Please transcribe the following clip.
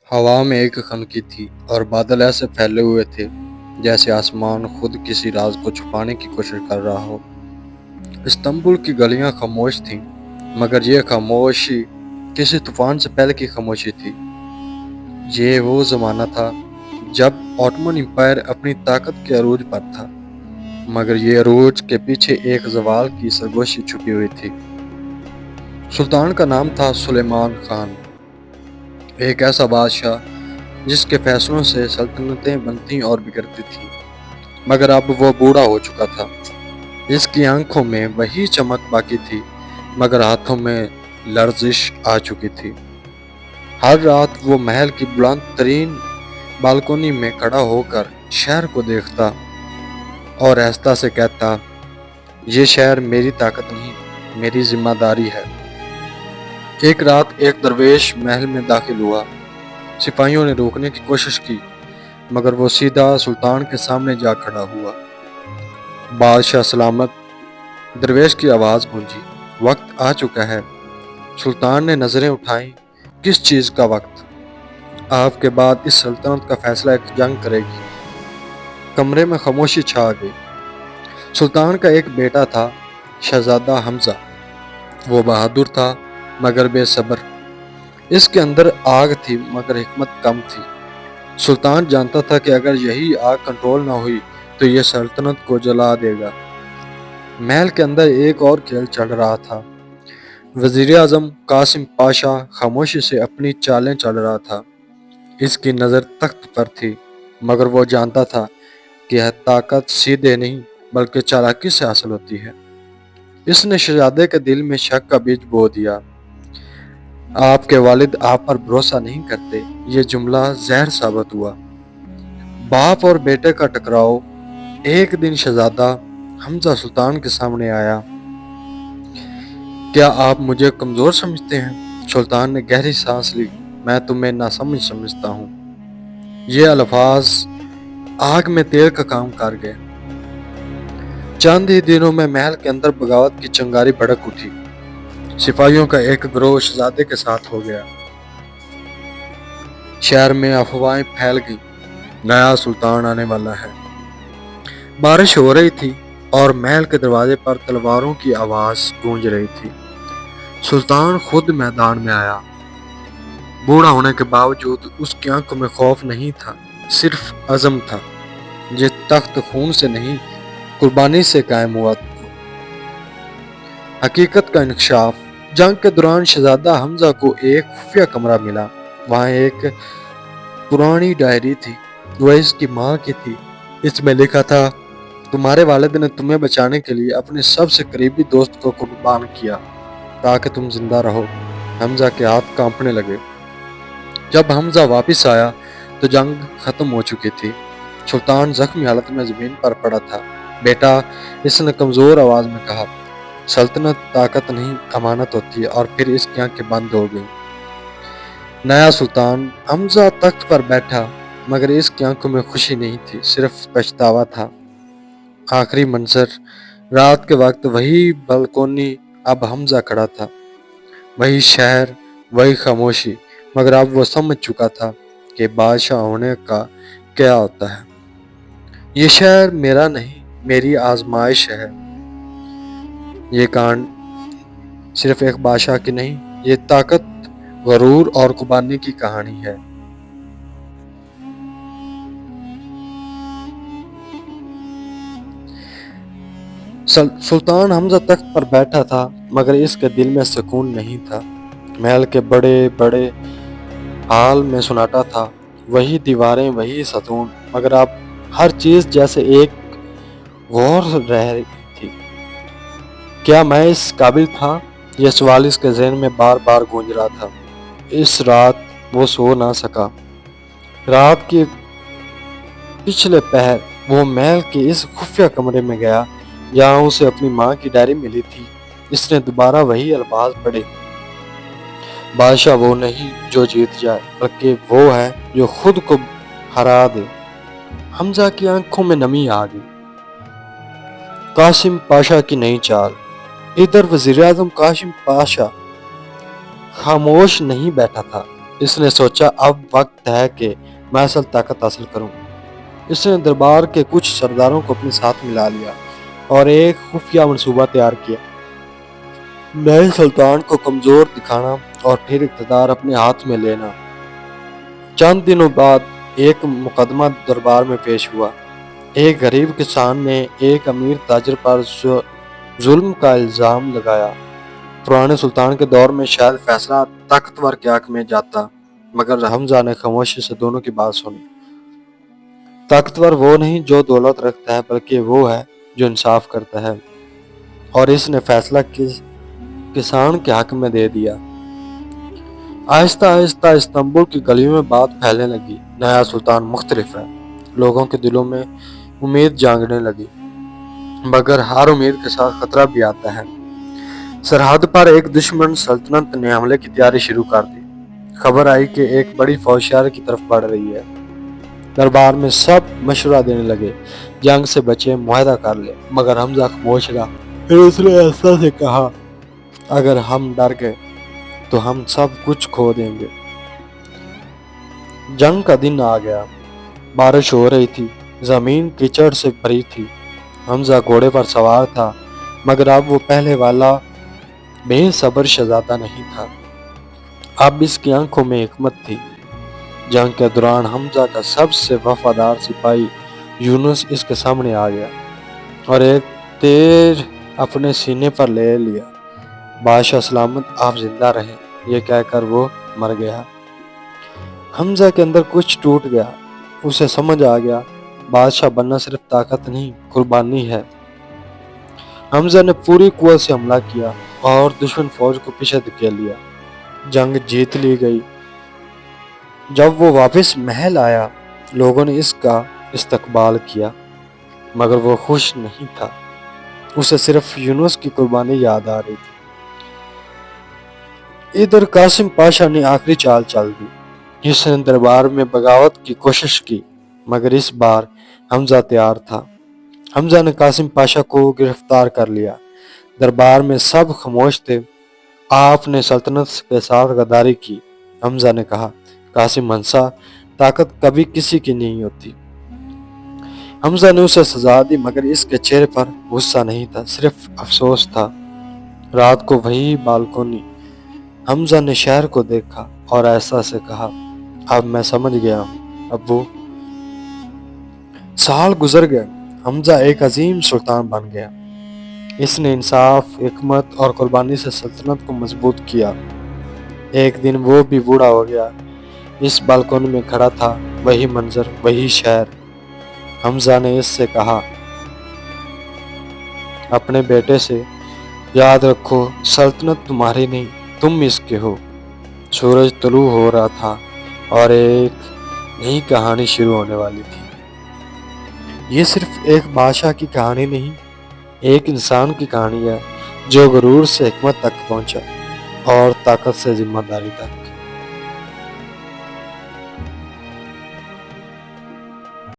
हवा में एक खनकी थी और बादल ऐसे फैले हुए थे जैसे आसमान खुद किसी राज को छुपाने की कोशिश कर रहा हो। इस्तांबुल की गलियां खामोश थीं, मगर ये खामोशी किसी तूफान से पहले की खामोशी थी। ये वो ज़माना था जब ऑटोमन एम्पायर अपनी ताकत के अरूज पर था, मगर ये अरूज के पीछे एक ज़वाल की सरगोशी छुपी हुई थी। सुल्तान का नाम था सुलेमान खान, एक ऐसा बादशाह जिसके फैसलों से सल्तनतें बनती और बिगड़ती थीं। मगर अब वो बूढ़ा हो चुका था। इसकी आंखों में वही चमक बाकी थी, मगर हाथों में लर्जिश आ चुकी थी। हर रात वो महल की बुलंद तरीन बालकोनी में खड़ा होकर शहर को देखता और आहिस्ता से कहता, ये शहर मेरी ताकत नहीं, मेरी जिम्मेदारी है। एक रात एक दरवेश महल में दाखिल हुआ। सिपाहियों ने रोकने की कोशिश की, मगर वो सीधा सुल्तान के सामने जा खड़ा हुआ। बादशाह सलामत, दरवेश की आवाज़ गूंजी। वक्त आ चुका है। सुल्तान ने नजरें उठाईं। किस चीज़ का वक्त? आपके बाद इस सल्तनत का फैसला एक जंग करेगी। कमरे में खामोशी छा गई। सुल्तान का एक बेटा था, शहजादा हमजा। वो बहादुर था मगर बेसब्र। इसके अंदर आग थी मगर हिकमत कम थी। सुल्तान जानता था कि अगर यही आग कंट्रोल ना हुई तो ये सल्तनत को जला देगा। महल के अंदर एक और खेल चल रहा था। वजीर आजम कासिम पाशा खामोशी से अपनी चालें चल रहा था। इसकी नज़र तख्त पर थी, मगर वो जानता था कि यह ताकत सीधे नहीं बल्कि चालाकी से हासिल होती है। इसने शहजादे के दिल में शक का बीज बो दिया। आपके वालिद आप पर भरोसा नहीं करते। ये जुमला जहर साबित हुआ। बाप और बेटे का टकराव। एक दिन शहजादा हमजा सुल्तान के सामने आया। क्या आप मुझे कमज़ोर समझते हैं? सुल्तान ने गहरी सांस ली। मैं तुम्हें नासमझ समझता हूँ। ये अल्फाज आग में तेल का काम कर गए। चंद ही दिनों में महल के अंदर बगावत की चिंगारी भड़क उठी। सिपाहियों का एक गिरोह शहजादे के साथ हो गया। शहर में अफवाहें फैल गई, नया सुल्तान आने वाला है। बारिश हो रही थी और महल के दरवाजे पर तलवारों की आवाज गूंज रही थी। सुल्तान खुद मैदान में आया। बूढ़ा होने के बावजूद उसकी आंखों में खौफ नहीं था, सिर्फ अज़म था। ये तख्त खून से नहीं, कुर्बानी से कायम हुआ। हकीकत का इंकशाफ। जंग के दौरान शहजादा हमजा को एक खुफिया कमरा मिला। वहाँ एक पुरानी डायरी थी। वह इसकी माँ की थी। इसमें लिखा था, तुम्हारे वालिद ने तुम्हें बचाने के लिए अपने सबसे करीबी दोस्त को कुर्बान किया ताकि तुम जिंदा रहो। हमजा के हाथ कांपने लगे। जब हमजा वापस आया तो जंग खत्म हो चुकी थी। सुल्तान जख्मी हालत में जमीन पर पड़ा था। बेटा, इसने कमजोर आवाज में कहा, सल्तनत ताकत नहीं अमानत होती है। और फिर इसकी आंखें बंद हो गईं। नया सुल्तान हमजा तख्त पर बैठा, मगर इसकी आंखों में खुशी नहीं थी, सिर्फ पछतावा था। आखिरी मंजर, रात के वक्त वही बालकोनी, अब हमजा खड़ा था। वही शहर, वही खामोशी, मगर अब वो समझ चुका था कि बादशाह होने का क्या होता है। ये शहर मेरा नहीं, मेरी आजमाइश है। ये कांड सिर्फ एक बादशाह की नहीं, ये ताकत, गरूर और कुर्बानी की कहानी है। सुल्तान हमजा तख्त पर बैठा था, मगर इसके दिल में सुकून नहीं था। महल के बड़े बड़े हाल में सन्नाटा था। वही दीवारें, वही सतून, मगर अब हर चीज जैसे एक गौर रह रही थी। क्या मैं इस काबिल था? यह सवाल इसके ज़हन में बार बार गूंज रहा था। इस रात वो सो ना सका। रात के पिछले पहर वो महल के इस खुफिया कमरे में गया जहाँ उसे अपनी माँ की डायरी मिली थी। इसने दोबारा वही अल्फाज पढ़े, बादशाह वो नहीं जो जीत जाए, बल्कि वो है जो खुद को हरा दे। हमजा की आंखों में नमी आ गई। कासिम पाशा की नई चाल। इधर वजीर आजम कासिम पाशा खामोश नहीं बैठा था। اس نے سوچا اب وقت ہے کہ میں اصل طاقت حاصل کروں۔ اس نے دربار کے کچھ سرداروں کو اپنے ساتھ ملا لیا اور ایک خفیہ منصوبہ تیار کیا۔ نئے سلطان کو کمزور دکھانا اور پھر اقتدار اپنے ہاتھ میں لینا۔ چند دنوں بعد ایک مقدمہ دربار میں پیش ہوا۔ ایک غریب کسان نے ایک امیر تاجر پر ظلم کا الزام لگایا۔ پرانے سلطان کے دور میں شاید فیصلہ طاقتور کے حق میں جاتا، مگر حمزہ نے خاموشی سے دونوں کی بات سنی۔ طاقتور وہ نہیں جو دولت رکھتا ہے، بلکہ وہ ہے جو انصاف کرتا ہے، اور اس نے فیصلہ کسان کے حق میں دے دیا۔ آہستہ آہستہ استنبول کی گلیوں میں بات پھیلنے لگی، نیا سلطان مختلف ہے۔ لوگوں کے دلوں میں امید جاگنے لگی، مگر ہر امید کے ساتھ خطرہ بھی آتا ہے۔ سرحد پر ایک دشمن سلطنت نے حملے کی تیاری شروع کر دی۔ خبر آئی کہ ایک بڑی فوج شہر کی طرف بڑھ رہی ہے۔ دربار میں سب مشورہ دینے لگے، جنگ سے بچے، معاہدہ کر لے، مگر حمزہ خاموش رہا۔ پھر اس نے ایسا سے کہا، اگر ہم ڈر گئے تو ہم سب کچھ کھو دیں گے۔ جنگ کا دن آ گیا، بارش ہو رہی تھی، زمین کیچڑ سے بھری تھی۔ حمزہ گھوڑے پر سوار تھا، مگر اب وہ پہلے والا بے صبر شہزادہ نہیں تھا۔ اب اس کی آنکھوں میں حکمت تھی۔ جنگ کے دوران حمزہ کا سب سے وفادار سپاہی یونس اس کے سامنے آ گیا اور ایک تیر اپنے سینے پر لے لیا۔ بادشاہ سلامت، آپ زندہ رہے، یہ کہہ کر وہ مر گیا۔ حمزہ کے اندر کچھ ٹوٹ گیا۔ اسے سمجھ آ گیا، بادشاہ بننا صرف طاقت نہیں، قربانی ہے۔ حمزہ نے پوری قوت سے حملہ کیا اور دشمن فوج کو پیچھے دھکیل لیا۔ جنگ جیت لی گئی۔ جب وہ واپس محل آیا، لوگوں نے اس کا استقبال کیا، مگر وہ خوش نہیں تھا۔ اسے صرف یونس کی قربانی یاد آ رہی تھی۔ ادھر قاسم پاشا نے آخری چال چل دی۔ اس نے دربار میں بغاوت کی کوشش کی، مگر اس بار حمزہ تیار تھا۔ حمزہ نے قاسم پاشا کو گرفتار کر لیا۔ دربار میں سب خاموش تھے۔ آپ نے سلطنت کے ساتھ غداری کی، حمزہ نے کہا۔ قاسم ہنسا، طاقت کبھی کسی کی نہیں ہوتی۔ حمزہ نے اسے سزا دی، مگر اس کے چہرے پر غصہ نہیں تھا، صرف افسوس تھا۔ رات کو وہی بالکونی، حمزہ نے شہر کو دیکھا اور ایسا سے کہا، اب میں سمجھ گیا ہوں ابو۔ سال گزر گئے، حمزہ ایک عظیم سلطان بن گیا۔ اس نے انصاف، حکمت اور قربانی سے سلطنت کو مضبوط کیا۔ ایک دن وہ بھی بوڑھا ہو گیا۔ اس بالکونی میں کھڑا تھا، وہی منظر، وہی شہر۔ حمزہ نے اس سے کہا، اپنے بیٹے سے، یاد رکھو سلطنت تمہاری نہیں، تم اس کے ہو۔ سورج طلوع ہو رہا تھا اور ایک نئی کہانی شروع ہونے والی تھی۔ یہ صرف ایک بادشاہ کی کہانی نہیں، ایک انسان کی کہانی ہے جو غرور سے حکمت تک پہنچا اور طاقت سے ذمہ داری تک۔